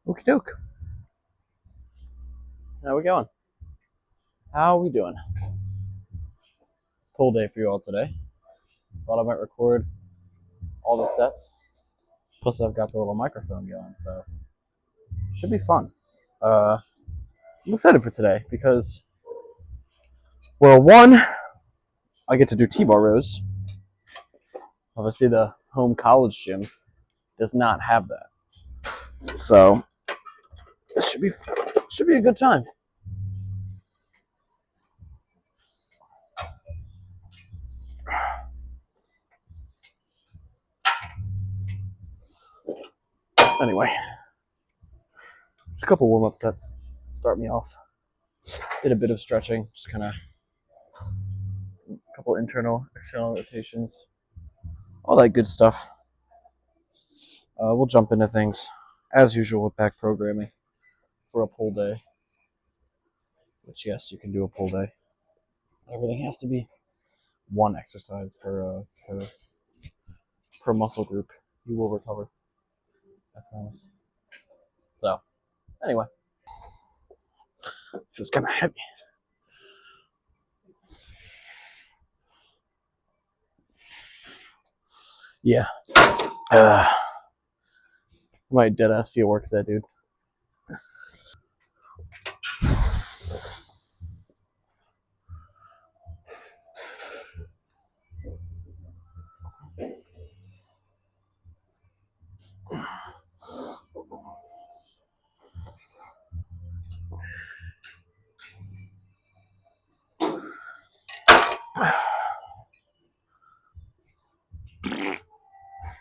Okie doke. How we going? How we doing? Pull day for you all today. Thought I might record all the sets. Plus, I've got the little microphone going, so should be fun. I'm excited for today because, well, one, I get to do T-bar rows. Obviously, the home college gym does not have that, so this should be a good time. Anyway, just a couple warm-up sets to start me off. Did a bit of stretching, just kind of a couple internal, external rotations, all that good stuff. We'll jump into things as usual with back programming for a pull day. Which, yes, you can do a pull day. Everything has to be one exercise per muscle group. You will recover, I promise. So, anyway, feels kind of heavy. Yeah. My dead ass be a work set, dude.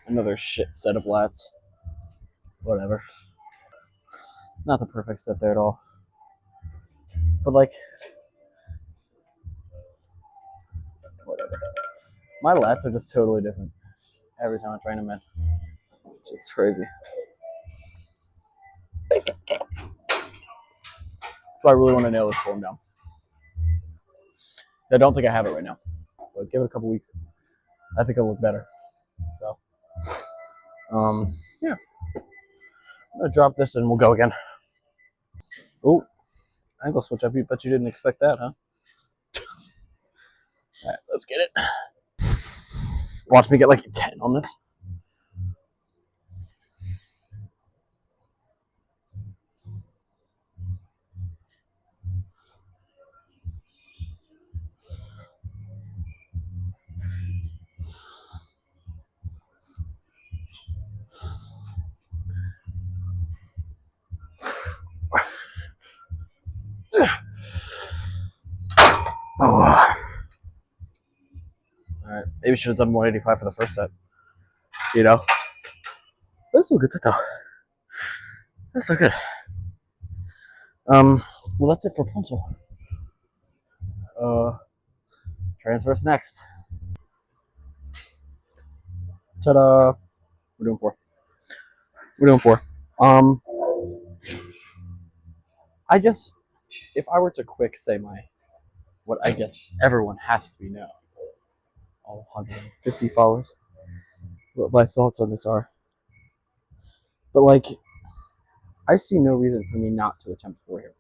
Another shit set of lats. Whatever. Not the perfect set there at all. But, like, whatever. My lats are just totally different every time I train them in. It's crazy. So I really want to nail this form down. I don't think I have it right now, but give it a couple weeks. I think it'll look better. So, yeah. I'm gonna drop this and we'll go again. Oh, ankle switch up. But you didn't expect that, huh? All right, let's get it. Watch me get like a 10 on this. Oh. All right, maybe should have done 185 for the first set. You know, that's so good though. That's so good. Well, that's it for pencil. Transverse next. Ta-da! We're doing 4. We're doing 4. I guess if I were to quick say what I guess everyone has to be know, all 150 followers, what my thoughts on this are. But like, I see no reason for me not to attempt 4 here.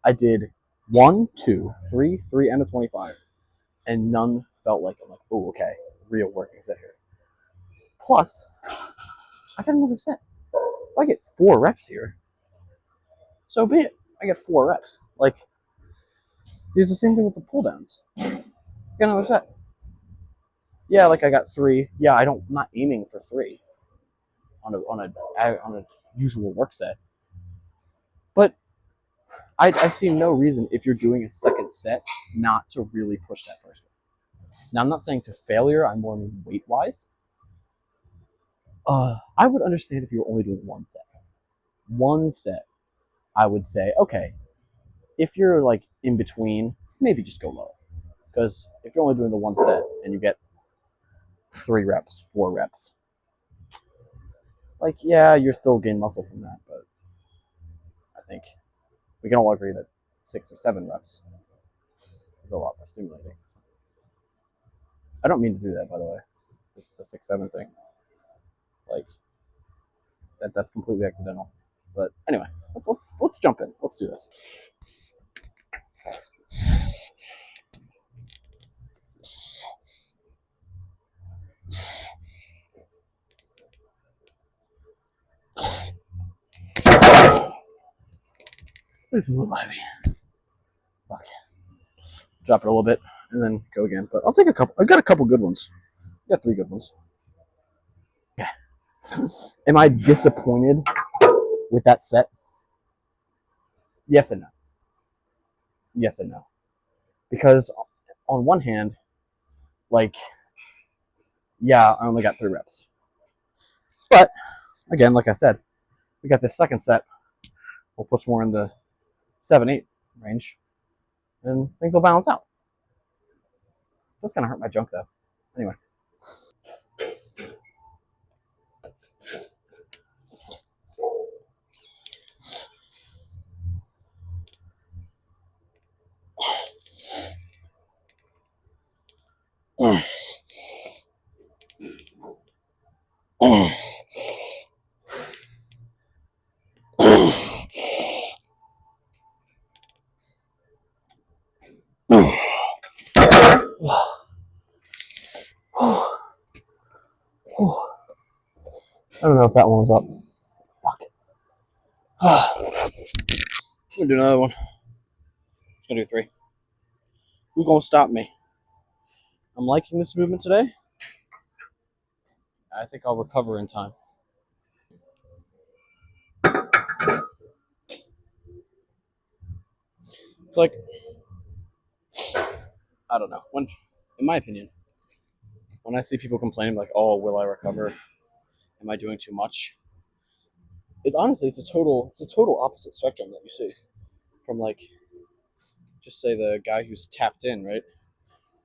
I did 1, 2, 3, 3, and a 25, and none felt like I'm like, oh, okay, real work is here. Plus, I got another set. If I get 4 reps here, so be it. I get 4 reps. Like, here's the same thing with the pull downs. Get another set. Yeah, like I got 3. Yeah, I'm not aiming for 3 on a usual work set. But I see no reason if you're doing a second set not to really push that first one. Now I'm not saying to failure. I more mean weight wise. I would understand if you were only doing one set. One set, I would say, okay, if you're like in between, maybe just go low. Because if you're only doing the one set and you get 3 reps, 4 reps, like, yeah, you're still gaining muscle from that, but I think we can all agree that 6 or 7 reps is a lot more stimulating. So, I don't mean to do that, by the way, the 6-7 thing. Like, that's completely accidental. But anyway, let's jump in. Let's do this. It's a little heavy. Fuck. Drop it a little bit and then go again. But I'll take a couple. I've got a couple good ones. I got 3 good ones. Yeah. Am I disappointed with that set? Yes and no. Yes and no. Because on one hand, like, yeah, I only got 3 reps. But again, like I said, we got this second set. We'll push more in the 7-8 range, and things will balance out. That's gonna hurt my junk though. Anyway. I don't know if that one was up. Fuck. I'm gonna do another one. Just gonna do 3. Who's gonna stop me? I'm liking this movement today. I think I'll recover in time. Like, I don't know. When, in my opinion, when I see people complaining like, "Oh, will I recover? Am I doing too much?" It's a total opposite spectrum that you see from, like, just say the guy who's tapped in, right,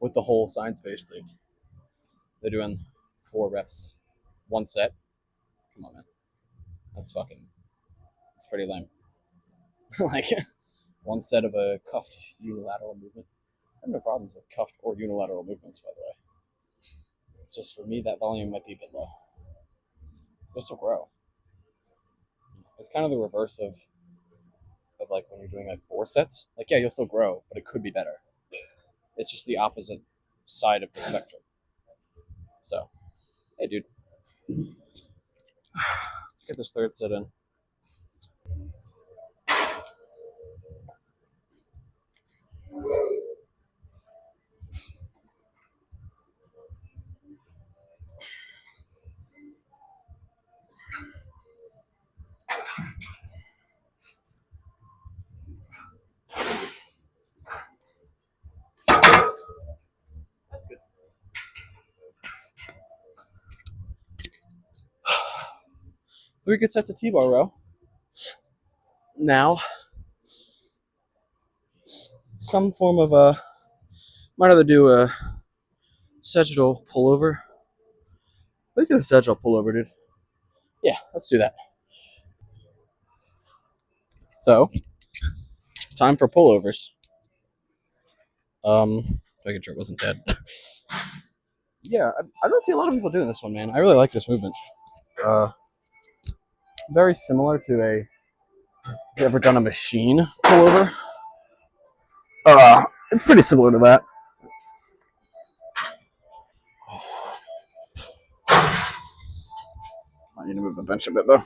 with the whole science based thing. They're doing 4 reps, 1 set. Come on, man. That's pretty lame. Like, 1 set of a cuffed unilateral movement. I have no problems with cuffed or unilateral movements, by the way. It's just for me that volume might be a bit low. It'll still grow. It's kind of the reverse of like when you're doing like 4 sets. Like, yeah, you'll still grow, but it could be better. It's just the opposite side of the spectrum. So, hey, dude, let's get this 3rd set in. That's good. 3 good sets of T-bar row. Now, some form of might either do a sagittal pullover. Let's do a sagittal pullover, dude. Yeah, let's do that. So, time for pullovers. Making sure it wasn't dead. Yeah, I don't see a lot of people doing this one, man. I really like this movement. Very similar to a. Have you ever done a machine pullover? It's pretty similar to that. I need to move the bench a bit though.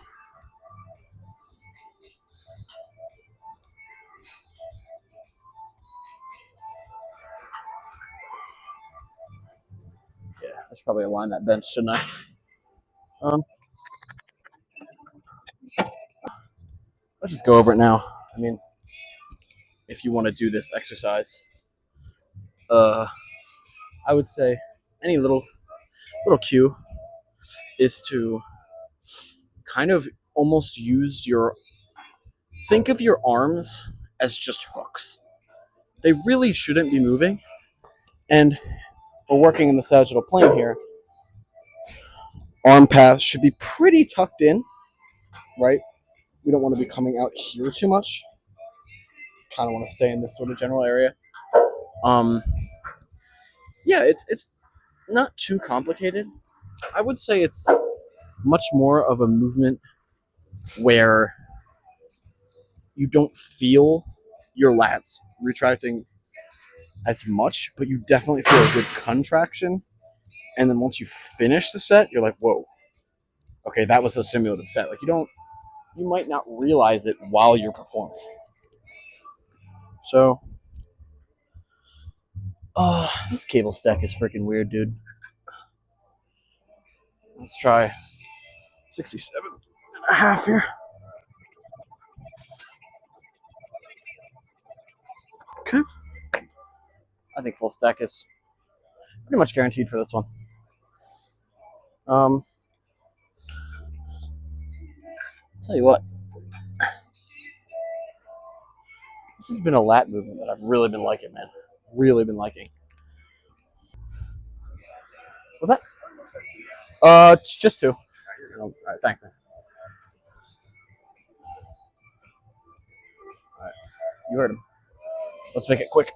Yeah, I should probably align that bench, shouldn't I? Let's just go over it now. I mean, if you want to do this exercise, I would say any little cue is to kind of almost use think of your arms as just hooks. They really shouldn't be moving, and we're working in the sagittal plane here. Arm paths should be pretty tucked in, right? We don't want to be coming out here too much. Kind of want to stay in this sort of general area. Yeah, it's not too complicated. I would say it's much more of a movement where you don't feel your lats retracting as much, but you definitely feel a good contraction. And then once you finish the set, you're like, whoa, okay, that was a simulative set. Like you might not realize it while you're performing. So, this cable stack is freaking weird, dude. Let's try 67.5 here. Okay. I think full stack is pretty much guaranteed for this one. Tell you what, this has been a lat movement that I've really been liking, man. Really been liking. What's that? It's just two. All right, thanks, man. All right, you heard him. Let's make it quick.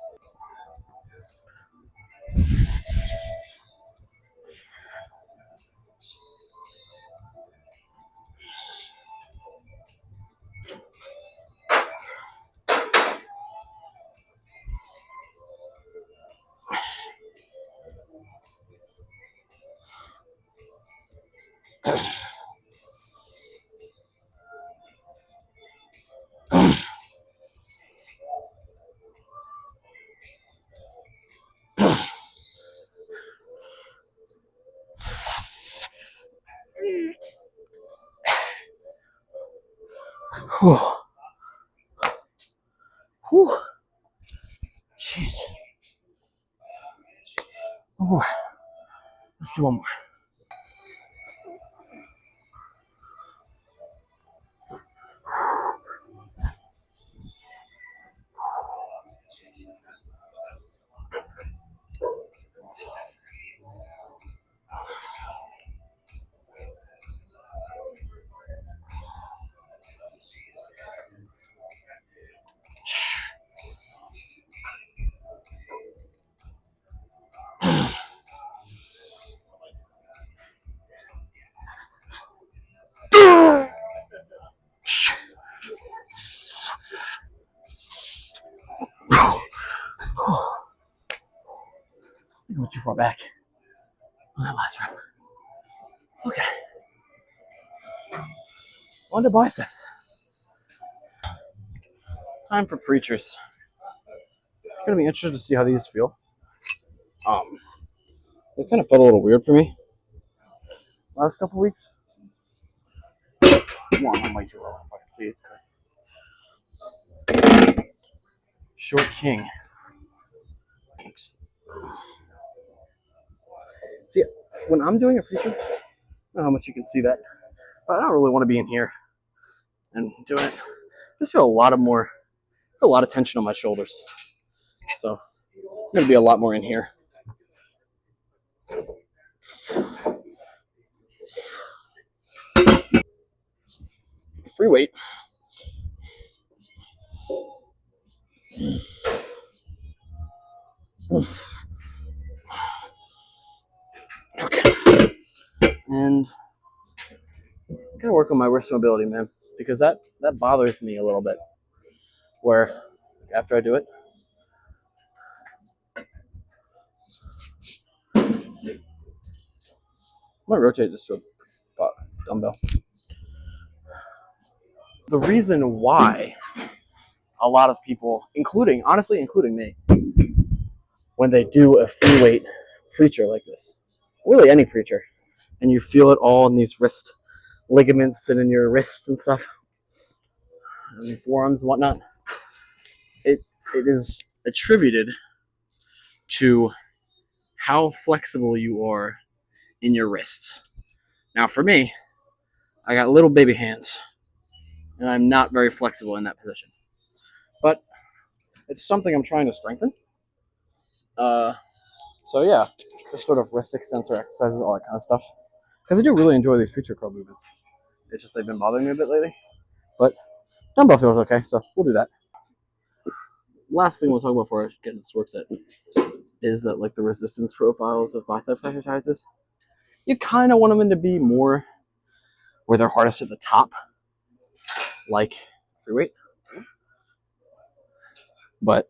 Whew. Whew. Jeez. One more. Let's do one more. I went too far back on that last rep. Okay. On to biceps. Time for preachers. It's gonna be interesting to see how these feel. They kind of felt a little weird for me last couple weeks. Come on, I'm way too low. If I can see it. Short king. See, when I'm doing a preacher, I don't know how much you can see that, but I don't really want to be in here and doing it. I just feel a lot of tension on my shoulders. So I'm gonna be a lot more in here. Free weight. Okay. And I'm gonna work on my wrist mobility, man, because that bothers me a little bit. Where after I do it, I might rotate this to a dumbbell. The reason why a lot of people, including me, when they do a free weight preacher like this, really any preacher, and you feel it all in these wrist ligaments and in your wrists and stuff, and your forearms and whatnot, it is attributed to how flexible you are in your wrists. Now, for me, I got little baby hands, and I'm not very flexible in that position. But it's something I'm trying to strengthen. So yeah, just sort of wrist extensor exercises, all that kind of stuff. Because I do really enjoy these preacher curl movements. It's just they've been bothering me a bit lately. But dumbbell feels okay, so we'll do that. Last thing we'll talk about before I get into this work set is that like the resistance profiles of biceps exercises, you kind of want them to be more where they're hardest at the top, like free weight. But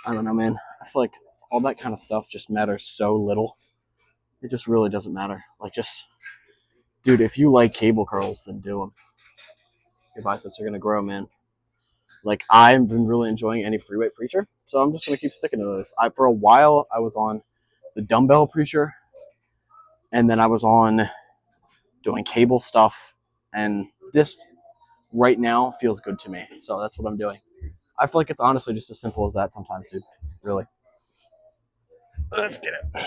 I don't know, man. I feel like all that kind of stuff just matters so little. It just really doesn't matter. Like, just, dude, if you like cable curls, then do them. Your biceps are gonna grow, man. Like, I've been really enjoying any free weight preacher, so I'm just gonna keep sticking to those. For a while, I was on the dumbbell preacher, and then I was on doing cable stuff, and this right now feels good to me, so that's what I'm doing. I feel like it's honestly just as simple as that sometimes, dude. Really. Let's get it.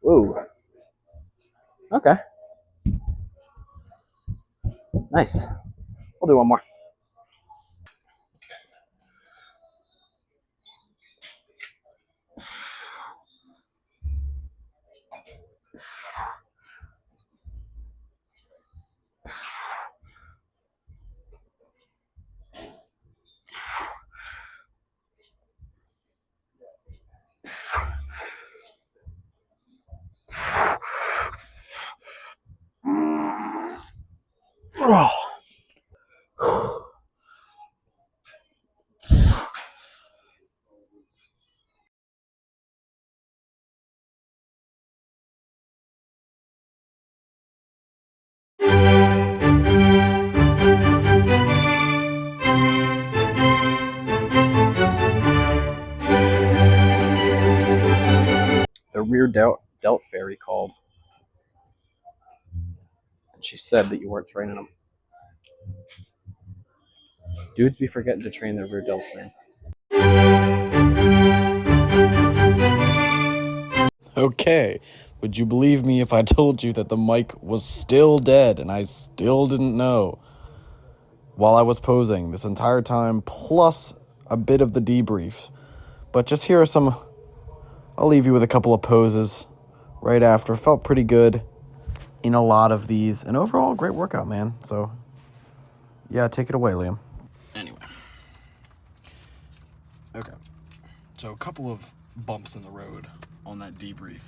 Ooh. Okay. Nice. We'll do one more. The rear delt fairy called, and she said that you weren't training them. Dudes be forgetting to train their rear delts, man. Okay, would you believe me if I told you that the mic was still dead and I still didn't know? While I was posing this entire time, plus a bit of the debrief. But just here are some, I'll leave you with a couple of poses right after. Felt pretty good in a lot of these. And overall, great workout, man. So, yeah, take it away, Liam. Anyway. Okay. So, a couple of bumps in the road on that debrief.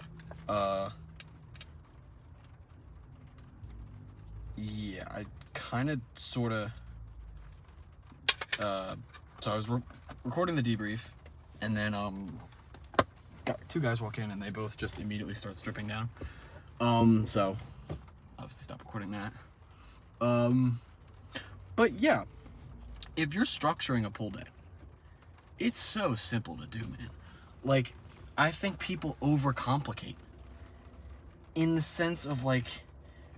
Yeah, I kind of, sort of, so I was recording the debrief, and then, got two guys walk in, and they both just immediately start stripping down. So, obviously stop recording that. But yeah, if you're structuring a pull day, it's so simple to do, man. Like, I think people overcomplicate in the sense of, like,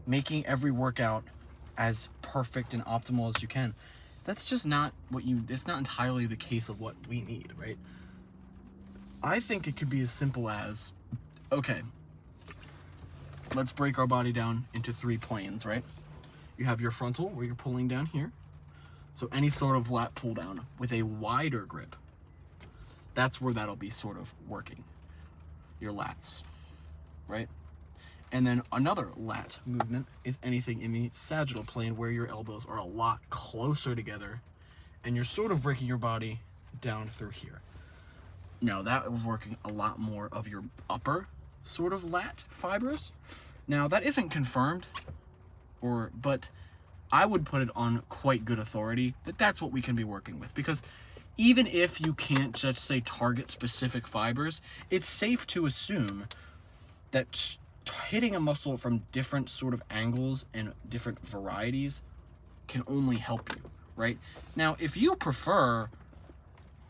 making every workout as perfect and optimal as you can. That's just not it's not entirely the case of what we need, right? I think it could be as simple as, okay, let's break our body down into 3 planes, right? You have your frontal, where you're pulling down here. So any sort of lat pull down with a wider grip, that's where that'll be sort of working. Your lats, right? And then another lat movement is anything in the sagittal plane where your elbows are a lot closer together and you're sort of breaking your body down through here. Now that was working a lot more of your upper sort of lat fibers. Now that isn't confirmed, but I would put it on quite good authority that that's what we can be working with, because even if you can't just say target specific fibers, it's safe to assume that hitting a muscle from different sort of angles and different varieties can only help you, right? Now, if you prefer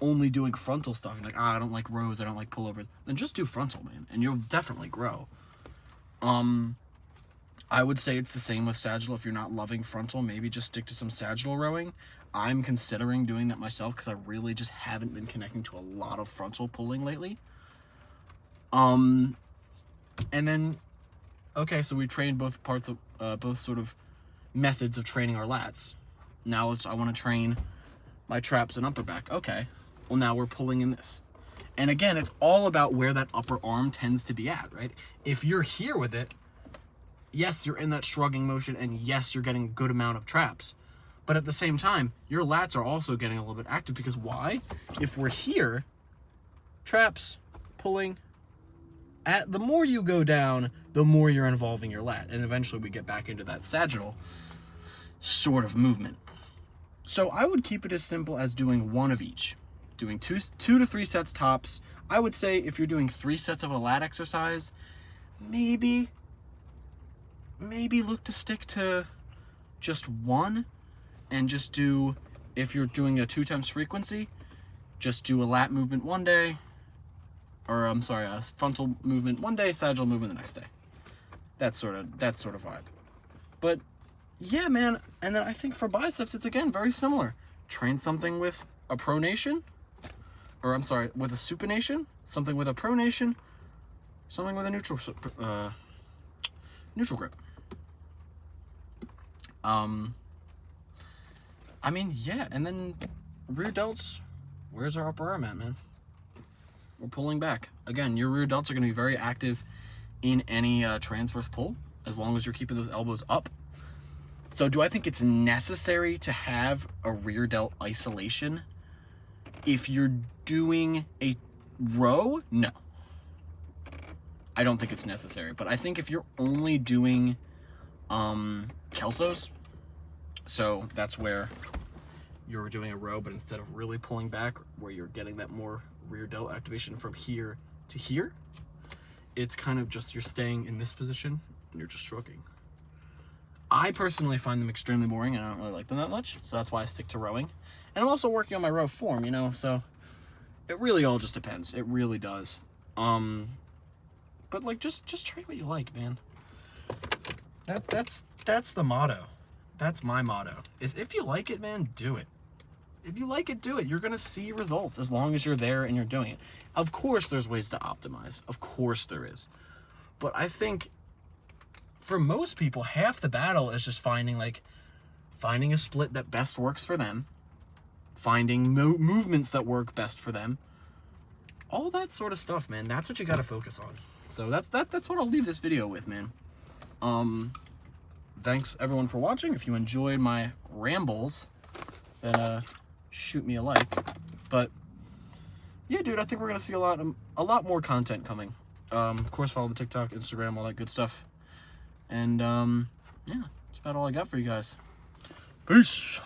only doing frontal stuff, like, I don't like rows, I don't like pullovers, then just do frontal, man, and you'll definitely grow. I would say it's the same with sagittal. If you're not loving frontal, maybe just stick to some sagittal rowing. I'm considering doing that myself because I really just haven't been connecting to a lot of frontal pulling lately. And then, okay, so we trained both parts of, both sort of methods of training our lats. Now I want to train my traps and upper back. Okay, well now we're pulling in this. And again, it's all about where that upper arm tends to be at, right? If you're here with it, yes, you're in that shrugging motion, and yes, you're getting a good amount of traps. But at the same time, your lats are also getting a little bit active, because why? If we're here, traps, pulling, the more you go down, the more you're involving your lat, and eventually we get back into that sagittal sort of movement. So I would keep it as simple as doing one of each. Doing two to three sets tops. I would say if you're doing 3 sets of a lat exercise, maybe look to stick to just one, and just do, if you're doing a 2 times frequency, just do a lat movement one day, or I'm sorry, a frontal movement one day, sagittal movement the next day. That sort of vibe. But yeah, man, and then I think for biceps, it's again very similar. Train something with a pronation, or I'm sorry, with a supination, something with a pronation, something with a neutral grip. I mean, yeah, and then rear delts, where's our upper arm at, man? We're pulling back. Again, your rear delts are going to be very active in any transverse pull, as long as you're keeping those elbows up. So do I think it's necessary to have a rear delt isolation if you're doing a row? No. I don't think it's necessary. But I think if you're only doing kelsos, so that's where you're doing a row, but instead of really pulling back, where you're getting that more rear delt activation from here to here, it's kind of just you're staying in this position and you're just shrugging. I personally find them extremely boring, and I don't really like them that much, so that's why I stick to rowing. And I'm also working on my row form, you know, so it really all just depends. It really does. But like, just train what you like, man. That's the motto. That's my motto. Is if you like it, man, do it. If you like it, do it. You're gonna see results as long as you're there and you're doing it. Of course there's ways to optimize. Of course there is. But I think for most people, half the battle is just finding a split that best works for them, finding movements that work best for them, all that sort of stuff, man. That's what you got to focus on. So that's what I'll leave this video with, man. Thanks everyone for watching. If you enjoyed my rambles, then shoot me a like. But yeah, dude, I think we're gonna see a lot more content coming. Of course, follow the TikTok, Instagram, all that good stuff. And yeah, that's about all I got for you guys. Peace.